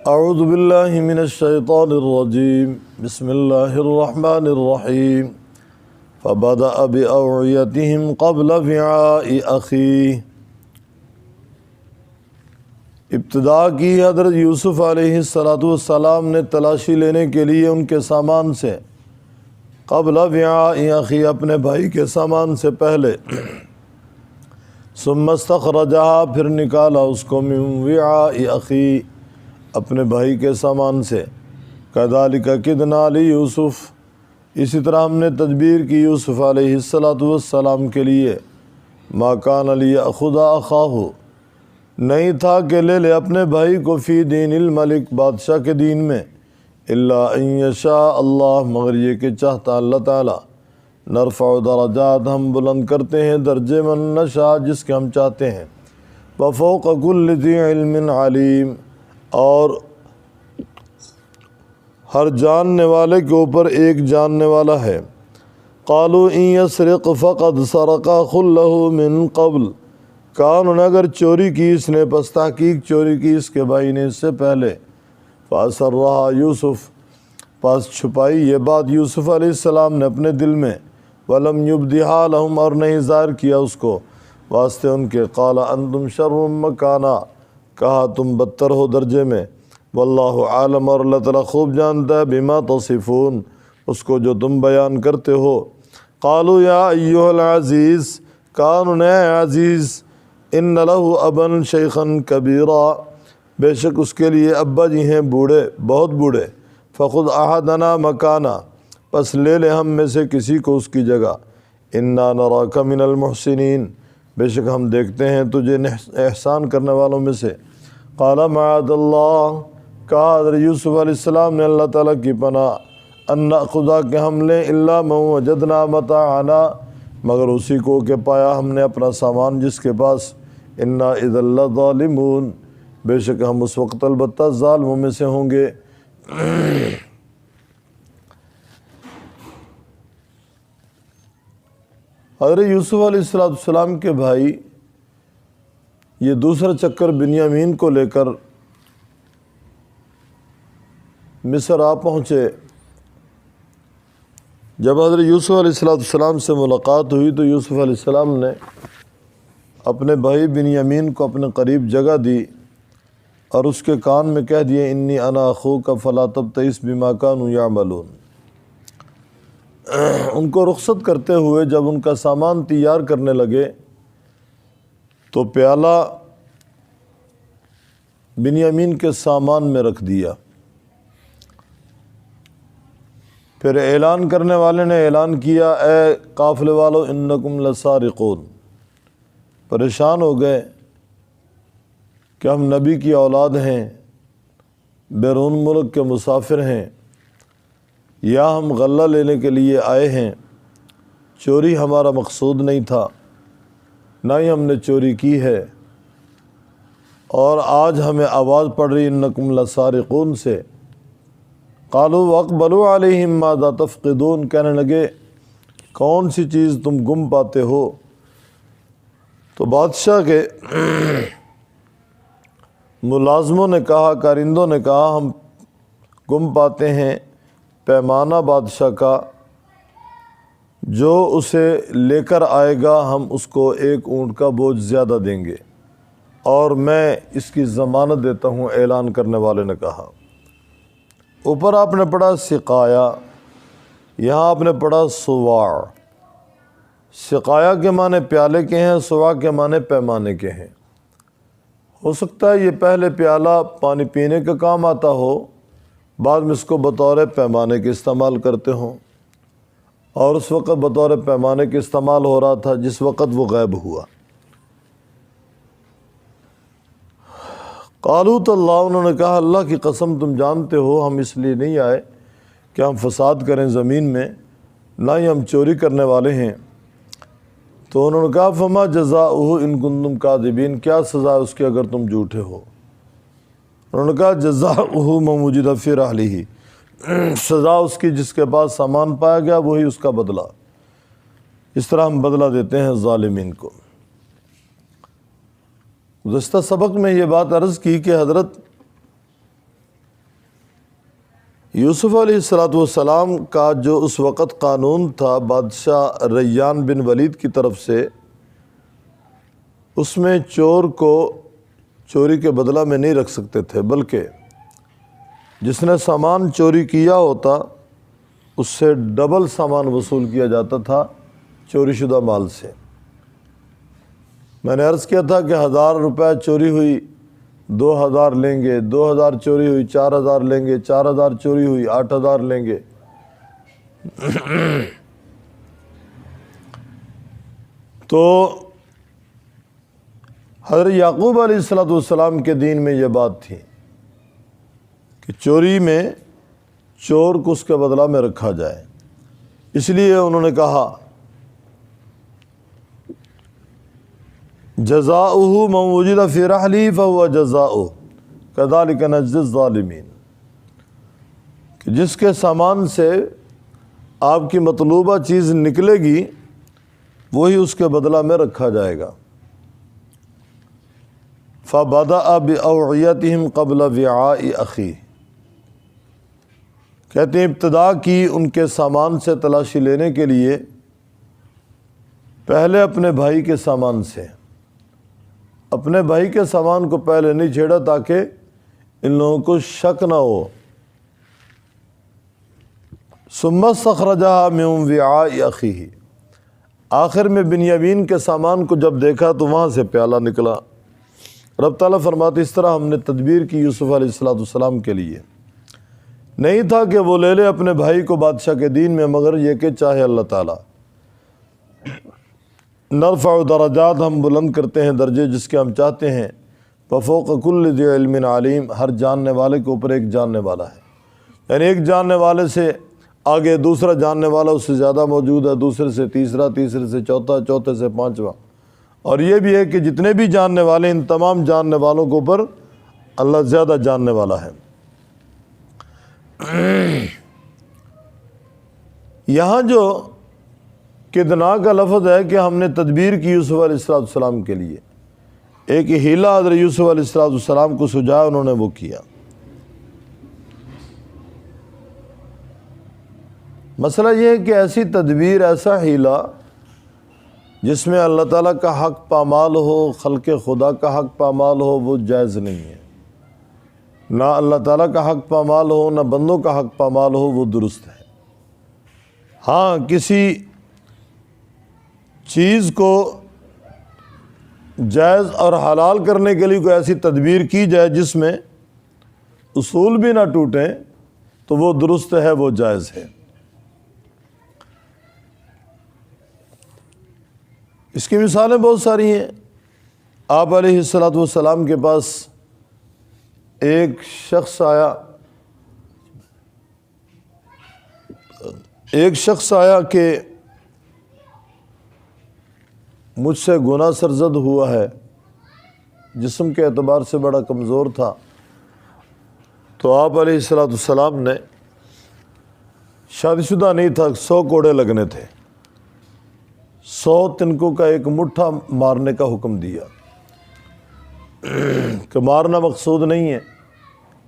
اعوذ باللہ من الشیطان الرجیم بسم اللہ الرحمن الرحیم فبدأ بأوعیتهم قبل وعاء اخیہ۔ ابتدا کی حضرت یوسف علیہ السلام نے تلاشی لینے کے لیے ان کے سامان سے، قبل وعاء اخی، اپنے بھائی کے سامان سے پہلے، ثم استخرجہا، پھر نکالا اس کو، من وعاء اخی، اپنے بھائی کے سامان سے، کذالک کدنا لیوسف، اسی طرح ہم نے تدبیر کی یوسف علیہ السلام کے لیے، ما کان لیأخذ اخاہ، نہیں تھا کہ لے لے اپنے بھائی کو، فی دین الملک، بادشاہ کے دین میں، الا ان یشاء اللہ، مگر یہ کہ چاہتا اللہ تعالی، نرفع درجات، ہم بلند کرتے ہیں درجے، من نشاء، جس کے ہم چاہتے ہیں، وفوق کل ذی علم علیم، اور ہر جاننے والے کے اوپر ایک جاننے والا ہے۔ قالوا ان یسرق فقد سرق اخ له من قبل، کہا انہوں نے اگر چوری کی اس نے، پس تحقیق چوری کی اس کے بھائی نے اس سے پہلے، فاسرھا یوسف، پس چھپائی یہ بات یوسف علیہ السلام نے اپنے دل میں، ولم یبدھا لہم، اور نہیں ظاہر کیا اس کو واسطے ان کے، قال انتم شر مکانا، کہا تم بدتر ہو درجے میں، واللہ عالم، اور اللہ تعالیٰ خوب جانتا ہے، بما تصفون، اس کو جو تم بیان کرتے ہو۔ قالوا یا ایھا العزیز، کہا انہوں نے اے عزیز، ان لہ ابا شیخا کبیرا، بے شک اس کے لیے ابا جی ہیں بوڑھے، بہت بوڑھے، فخذ احدنا مکانا، پس لے لے ہم میں سے کسی کو اس کی جگہ، انا نراک من المحسنین، بے شک ہم دیکھتے ہیں تجھے احسان کرنے والوں میں سے۔ قال معاذ اللہ، کہا حضرت یوسف علیہ السلام نے اللہ تعالیٰ کی پناہ، ان نأخذ، کہ ہم لیں، الا من وجدنا متاعنا، مگر اسی کو کہ پایا ہم نے اپنا سامان جس کے پاس، انا اذا لظالمون، بے شک ہم اس وقت البتہ ظالموں میں سے ہوں گے۔ حضرت یوسف علیہ السلام کے بھائی یہ دوسرا چکر بنیامین کو لے کر مصر آ پہنچے۔ جب حضرت یوسف علیہ السلام سے ملاقات ہوئی تو یوسف علیہ السلام نے اپنے بھائی بنیامین کو اپنے قریب جگہ دی اور اس کے کان میں کہہ دیے، انی انا اخوک فلا تبتئس بما کانوا یعملون۔ ان کو رخصت کرتے ہوئے جب ان کا سامان تیار کرنے لگے تو پیالہ بنیامین کے سامان میں رکھ دیا۔ پھر اعلان کرنے والے نے اعلان کیا، اے قافلے والو انکم لسارقون، پریشان ہو گئے کہ ہم نبی کی اولاد ہیں، بیرون ملک کے مسافر ہیں، یا ہم غلہ لینے کے لیے آئے ہیں، چوری ہمارا مقصود نہیں تھا، نہ ہی ہم نے چوری کی ہے، اور آج ہمیں آواز پڑ رہی انکم لسارقون سے۔ قالوا واقبلوا علیہم ماذا تفقدون، کہنے لگے کون سی چیز تم گم پاتے ہو؟ تو بادشاہ کے ملازموں نے کہا، کارندوں نے کہا، ہم گم پاتے ہیں پیمانہ بادشاہ کا، جو اسے لے کر آئے گا ہم اس کو ایک اونٹ کا بوجھ زیادہ دیں گے، اور میں اس کی ضمانت دیتا ہوں، اعلان کرنے والے نے کہا۔ اوپر آپ نے پڑھا سقایا، یہاں آپ نے پڑھا سواع۔ سقایا کے معنی پیالے کے ہیں، سواع کے معنی پیمانے کے ہیں۔ ہو سکتا ہے یہ پہلے پیالہ پانی پینے کا کام آتا ہو، بعد میں اس کو بطور پیمانے کے استعمال کرتے ہوں، اور اس وقت بطور پیمانے کے استعمال ہو رہا تھا جس وقت وہ غائب ہوا۔ قالوا تاللہ، انہوں نے کہا اللہ کی قسم تم جانتے ہو ہم اس لیے نہیں آئے کہ ہم فساد کریں زمین میں، نہ ہی ہم چوری کرنے والے ہیں۔ تو انہوں نے کہا فما جزاؤہ ان کنتم کاذبین، کیا سزا ہے اس کی اگر تم جھوٹے ہو؟ انہوں نے کہا جزاؤہ من وجد فی رحلہ، سزا اس کی جس کے پاس سامان پایا گیا وہی اس کا بدلہ، اس طرح ہم بدلہ دیتے ہیں ظالمین کو۔ گزشتہ سبق میں یہ بات عرض کی کہ حضرت یوسف علیہ السلام کا جو اس وقت قانون تھا بادشاہ ریان بن ولید کی طرف سے، اس میں چور کو چوری کے بدلہ میں نہیں رکھ سکتے تھے، بلکہ جس نے سامان چوری کیا ہوتا اس سے ڈبل سامان وصول کیا جاتا تھا چوری شدہ مال سے۔ میں نے عرض کیا تھا کہ 1000 روپے چوری ہوئی 2000 لیں گے، 2000 چوری ہوئی 4000 لیں گے، 4000 چوری ہوئی 8000 لیں گے۔ تو حضرت یعقوب علیہ السلام کے دین میں یہ بات تھی کہ چوری میں چور کو اس کے بدلہ میں رکھا جائے، اس لیے انہوں نے کہا جزاؤہ من وجد فی رحلہ فہو جزاؤہ کذالک نجزی الظالمین، کہ جس کے سامان سے آپ کی مطلوبہ چیز نکلے گی وہی اس کے بدلہ میں رکھا جائے گا۔ فَبَدَأَ بِأَوْعِيَتِهِمْ قَبْلَ وِعَاءِ أَخِيهِ، کہتے ہیں ابتدا کی ان کے سامان سے تلاشی لینے کے لیے پہلے اپنے بھائی کے سامان سے، اپنے بھائی کے سامان کو پہلے نہیں چھیڑا تاکہ ان لوگوں کو شک نہ ہو۔ ثُمَّ اسْتَخْرَجَهَا مِنْ وِعَاءِ أَخِيهِ، آخر میں بنیامین کے سامان کو جب دیکھا تو وہاں سے پیالہ نکلا۔ رب تعالیٰ فرماتے اس طرح ہم نے تدبیر کی یوسف علیہ السلام کے لیے، نہیں تھا کہ وہ لے لے اپنے بھائی کو بادشاہ کے دین میں، مگر یہ کہ چاہے اللہ تعالیٰ نرفع درجات، ہم بلند کرتے ہیں درجے جس کے ہم چاہتے ہیں، فوق کل ذی علم علیم، ہر جاننے والے کے اوپر ایک جاننے والا ہے، یعنی ایک جاننے والے سے آگے دوسرا جاننے والا اس سے زیادہ موجود ہے، دوسرے سے تیسرا، تیسرے سے چوتھا، چوتھے سے پانچواں، اور یہ بھی ہے کہ جتنے بھی جاننے والے ان تمام جاننے والوں کے اوپر اللہ زیادہ جاننے والا ہے۔ یہاں جو کدنا کا لفظ ہے کہ ہم نے تدبیر کی یوسف علیہ السلام کے لیے، ایک ہیلا حضرت یوسف علیہ السلام کو سجھایا، انہوں نے وہ کیا۔ مسئلہ یہ ہے کہ ایسی تدبیر، ایسا ہیلا جس میں اللہ تعالیٰ کا حق پامال ہو، خلق خدا کا حق پامال ہو، وہ جائز نہیں ہے۔ نہ اللہ تعالیٰ کا حق پامال ہو، نہ بندوں کا حق پامال ہو، وہ درست ہے۔ ہاں، کسی چیز کو جائز اور حلال کرنے کے لیے کوئی ایسی تدبیر کی جائے جس میں اصول بھی نہ ٹوٹیں تو وہ درست ہے، وہ جائز ہے۔ اس کی مثالیں بہت ساری ہیں۔ آپ علیہ السلام کے پاس ایک شخص آیا کہ مجھ سے گناہ سرزد ہوا ہے، جسم کے اعتبار سے بڑا کمزور تھا، تو آپ علیہ السلام نے، شادی شدہ نہیں تھا، 100 کوڑے لگنے تھے، 100 تنکوں کا ایک مٹھا مارنے کا حکم دیا کہ مارنا مقصود نہیں ہے،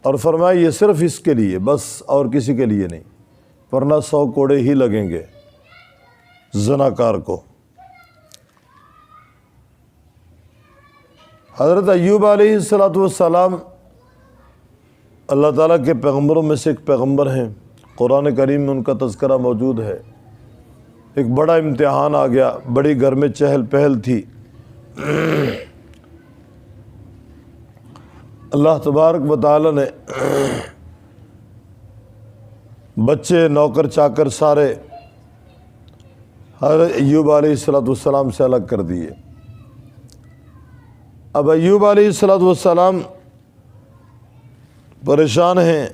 اور فرمایا یہ صرف اس کے لیے بس، اور کسی کے لیے نہیں، ورنہ 100 کوڑے ہی لگیں گے زناکار کو۔ حضرت ایوب علیہ السلام اللہ تعالیٰ کے پیغمبروں میں سے ایک پیغمبر ہیں، قرآن کریم میں ان کا تذکرہ موجود ہے۔ ایک بڑا امتحان آ گیا، بڑی گھر میں چہل پہل تھی، اللہ تبارک و تعالیٰ نے بچے، نوکر چاکر سارے حضرت ایوب علیہ السلام سے الگ کر دیے۔ اب ایوب علیہ السلام پریشان ہیں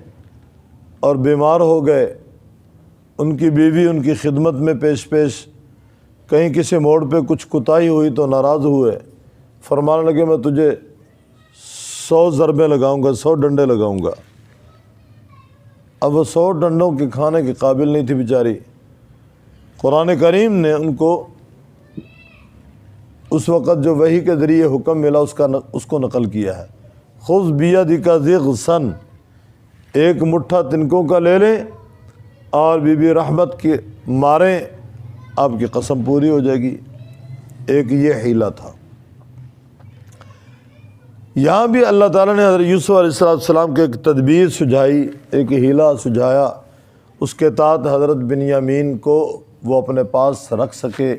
اور بیمار ہو گئے، ان کی بیوی ان کی خدمت میں پیش کہیں کسی موڑ پہ کچھ کوتاہی ہوئی تو ناراض ہوئے، فرمانے لگے میں تجھے 100 ضربیں لگاؤں گا، 100 ڈنڈے لگاؤں گا۔ اب وہ 100 ڈنڈوں کے کھانے کے قابل نہیں تھی بیچاری۔ قرآن کریم نے ان کو اس وقت جو وحی کے ذریعے حکم ملا اس کو نقل کیا ہے، خذ بیدک ضغثا، ایک مٹھا تنکوں کا لے لیں اور بی بی رحمت کے ماریں، آپ کی قسم پوری ہو جائے گی۔ ایک یہ حیلہ تھا۔ یہاں بھی اللہ تعالیٰ نے حضرت یوسف علیہ السلام کے ایک تدبیر سجھائی، ایک حیلہ سجھایا، اس کے تحت حضرت بنیامین کو وہ اپنے پاس رکھ سکے،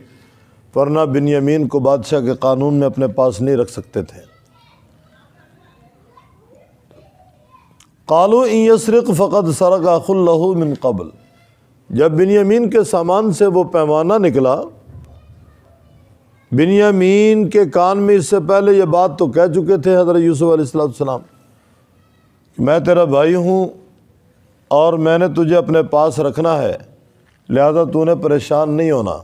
ورنہ بنیامین کو بادشاہ کے قانون میں اپنے پاس نہیں رکھ سکتے تھے۔ قالوا ان یسرق فقد سرق اخ له من قبل، جب بنیامین کے سامان سے وہ پیمانہ نکلا، بنیامین کے کان میں اس سے پہلے یہ بات تو کہہ چکے تھے حضرت یوسف علیہ السلام، میں تیرا بھائی ہوں اور میں نے تجھے اپنے پاس رکھنا ہے، لہذا تو نے پریشان نہیں ہونا۔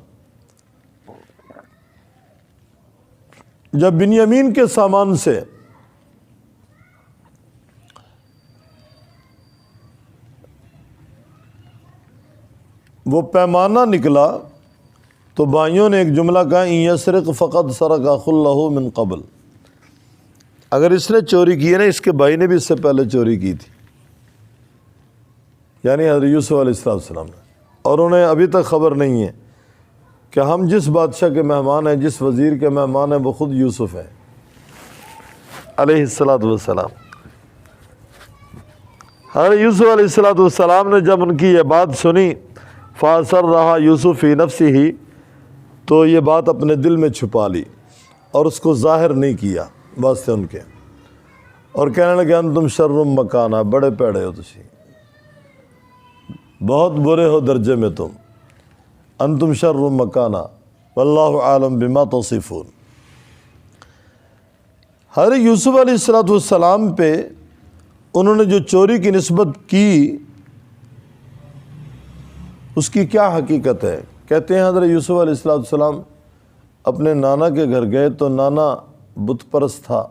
جب بنیامین کے سامان سے وہ پیمانہ نکلا تو بھائیوں نے ایک جملہ کہا ان یسرق فقد سرق اخ له من قبل، اگر اس نے چوری کی ہے نا، اس کے بھائی نے بھی اس سے پہلے چوری کی تھی، یعنی حضرت یوسف علیہ السلام نے، اور انہیں ابھی تک خبر نہیں ہے کہ ہم جس بادشاہ کے مہمان ہیں، جس وزیر کے مہمان ہیں، وہ خود یوسف ہے علیہ السلام۔ حضرت یوسف علیہ السلام نے جب ان کی یہ بات سنی، فَأَسَرَّهَا يُوسُفُ فِي نَفْسِهِ، تو یہ بات اپنے دل میں چھپا لی اور اس کو ظاہر نہیں کیا واسطے ان کے، اور کہنے لگے انتم شر مکانہ، بڑے پیڑے ہو تسی، بہت برے ہو درجے میں تم، انتم شر مکانہ واللہ عالم بما تصفون۔ حضرت یوسف علیہ السلام پہ انہوں نے جو چوری کی نسبت کی، اس کی کیا حقیقت ہے؟ کہتے ہیں حضرت یوسف علیہ السلام اپنے نانا کے گھر گئے تو نانا بت پرست تھا،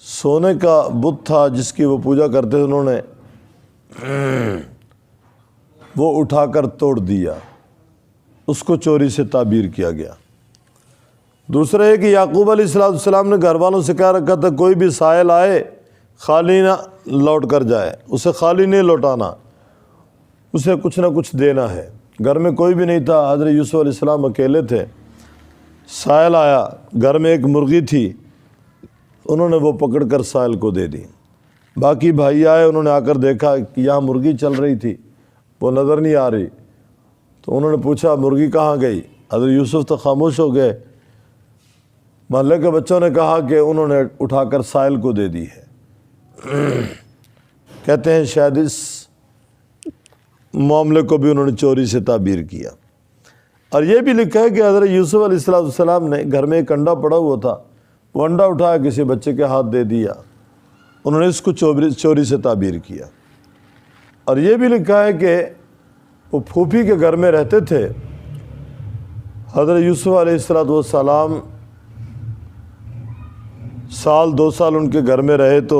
سونے کا بت تھا جس کی وہ پوجا کرتے تھے، انہوں نے وہ اٹھا کر توڑ دیا، اس کو چوری سے تعبیر کیا گیا۔ دوسرا ہے کہ یعقوب علیہ السلام نے گھر والوں سے کہہ رکھا تھا کوئی بھی سائل آئے خالی نہ لوٹ کر جائے، اسے خالی نہیں لوٹانا، اسے کچھ نہ کچھ دینا ہے۔ گھر میں کوئی بھی نہیں تھا، حضرت یوسف علیہ السلام اکیلے تھے، سائل آیا، گھر میں ایک مرغی تھی، انہوں نے وہ پکڑ کر سائل کو دے دی۔ باقی بھائی آئے، انہوں نے آ کر دیکھا کہ یہاں مرغی چل رہی تھی، وہ نظر نہیں آ رہی، تو انہوں نے پوچھا مرغی کہاں گئی؟ حضرت یوسف تو خاموش ہو گئے۔ محلے کے بچوں نے کہا کہ انہوں نے اٹھا کر سائل کو دے دی ہے۔ کہتے ہیں شاید اس معاملے کو بھی انہوں نے چوری سے تعبیر کیا۔ اور یہ بھی لکھا ہے کہ حضرت یوسف علیہ السلام نے گھر میں ایک انڈا پڑا ہوا تھا، وہ انڈا اٹھایا کسی بچے کے ہاتھ دے دیا، انہوں نے اس کو چوری سے تعبیر کیا۔ اور یہ بھی لکھا ہے کہ وہ پھوپھی کے گھر میں رہتے تھے، حضرت یوسف علیہ السلام سال 2 سال ان کے گھر میں رہے تو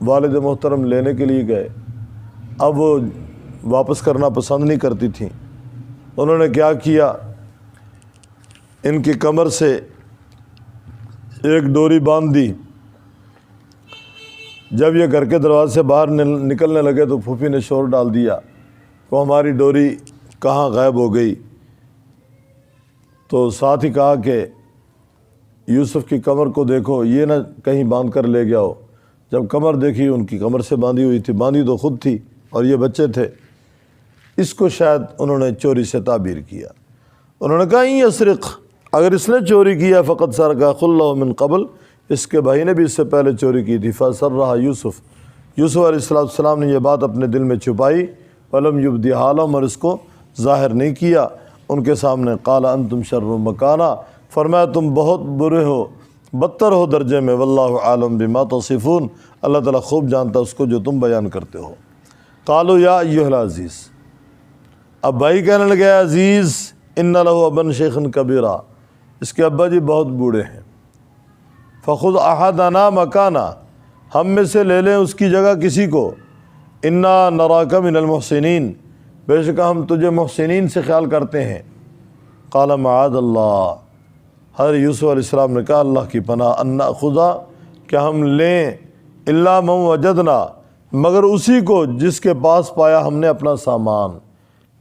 والد محترم لینے کے لیے گئے، اب وہ واپس کرنا پسند نہیں کرتی تھیں، انہوں نے کیا کیا، ان کی کمر سے ایک ڈوری باندھ دی۔ جب یہ گھر کے دروازے سے باہر نکلنے لگے تو پھوپھی نے شور ڈال دیا کہ ہماری ڈوری کہاں غائب ہو گئی، تو ساتھ ہی کہا کہ یوسف کی کمر کو دیکھو، یہ نہ کہیں باندھ کر لے گیا ہو۔ جب کمر دیکھی ان کی کمر سے باندھی ہوئی تھی، باندھی تو خود تھی اور یہ بچے تھے، اس کو شاید انہوں نے چوری سے تعبیر کیا۔ انہوں نے کہا ان یسرق، اگر اس نے چوری کیا فقد سرق اخ له من قبل، اس کے بھائی نے بھی اس سے پہلے چوری کی تھی، فَأَسَرَّهَا یوسف علیہ السلام نے یہ بات اپنے دل میں چھپائی، وَلَمْ يُبْدِهَا لَهُمْ، اور اس کو ظاہر نہیں کیا ان کے سامنے۔ قَالَ أَنْتُمْ شَرٌّ مَكَانًا، فرمایا تم بہت برے ہو، بدتر ہو درجے میں، واللہ عالم بما تصفون، اللہ تعالیٰ خوب جانتا اس کو جو تم بیان کرتے ہو۔ قالوا یا ایھا العزیز، اب بھائی کہنے لگے عزیز، ان لہ ابا شیخا کبیرا، اس کے ابا جی بہت بوڑھے ہیں، فخذ احدنا مکانا، ہم میں سے لے لیں اس کی جگہ کسی کو، انا نراک من المحسنین، بے شک ہم تجھے محسنین سے خیال کرتے ہیں۔ قال معاذ اللہ، حضرت یوسف علیہ السلام نے کہا اللہ کی پناہ، ان ناخذ، کہ ہم لیں، الا من وجدنا، مگر اسی کو جس کے پاس پایا ہم نے اپنا سامان۔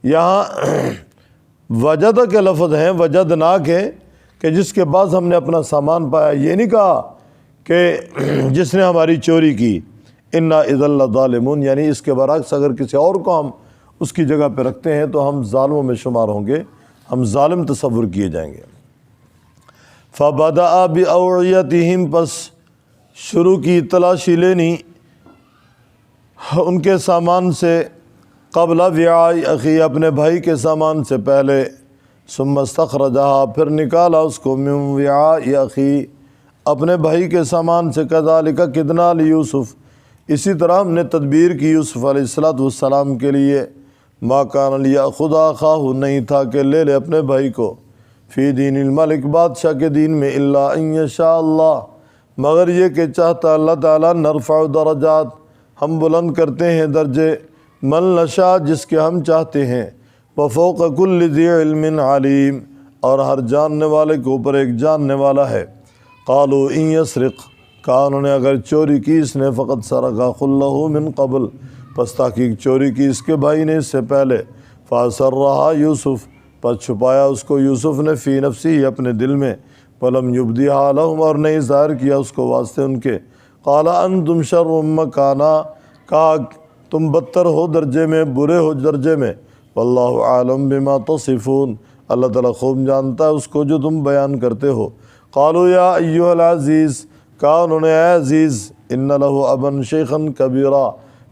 یہاں وجد کے لفظ ہیں، وجدنا کے، کہ جس کے پاس ہم نے اپنا سامان پایا، یہ نہیں کہا کہ جس نے ہماری چوری کی۔ انا اذا لظالمون، یعنی اس کے برعکس اگر کسی اور کو ہم اس کی جگہ پہ رکھتے ہیں تو ہم ظالموں میں شمار ہوں گے، ہم ظالم تصور کیے جائیں گے۔ فبدأ بأوعیتہم، پس شروع کی تلاشی لینی ان کے سامان سے، قبل وعاء اخی، اپنے بھائی کے سامان سے پہلے، ثم استخرجہا، پھر نکالا اس کو، من وعاء اخی، اپنے بھائی کے سامان سے، کذالک کدنا لیوسف، اسی طرح ہم نے تدبیر کی یوسف علیہ السلام کے لیے، ما کان لیأخذ اخاہ، نہیں تھا کہ لے لے اپنے بھائی کو، فی دین الملک، بادشاہ کے دین میں، الا ان یشاء اللہ، مگر یہ کہ چاہتا اللہ تعالیٰ، نرفع درجات، ہم بلند کرتے ہیں درجے، من نشاء، جس کے ہم چاہتے ہیں، وفوق کل ذی علم علیم، اور ہر جاننے والے کے اوپر ایک جاننے والا ہے۔ قالوا ان یسرق، کہا انہوں نے اگر چوری کی اس نے، فقد سرق اخ لہ من قبل، پس تحقیق چوری کی اس کے بھائی نے اس سے پہلے، فاسرھا یوسف، پس چھپایا اس کو یوسف نے، فی نفسی، اپنے دل میں، ولم یبدھا لہم، اور نہیں ظاہر کیا اس کو واسطے ان کے۔ قال انتم شر مکانا، کہا تم بدتر ہو درجے میں، برے ہو درجے میں، واللہ عالم بما تصفون، اللہ تعالیٰ خوب جانتا ہے اس کو جو تم بیان کرتے ہو۔ قالوا یا ایھا العزیز، کہا انہوں نے اے عزیز، ان لہ ابا شیخا کبیرا،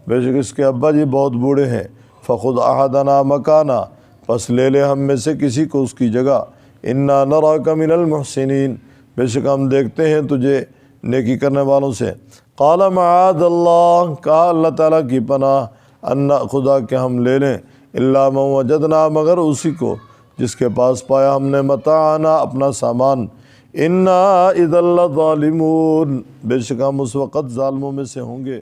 بے شک اس کے ابا جی بہت بوڑھے ہیں، فخذ احدنا مکانا، پس لے لے ہم میں سے کسی کو اس کی جگہ، انا نراک من المحسنین، بے شک ہم دیکھتے ہیں تجھے نیکی کرنے والوں سے۔ قال معاذ اللہ، کہا اللہ تعالیٰ کی پناہ، ان خدا کہ ہم لے لیں، الا من وجدنا، مگر اسی کو جس کے پاس پایا ہم نے، متاعنا، اپنا سامان، انا اذا لظالمون، بے شک ہم اس وقت ظالموں میں سے ہوں گے۔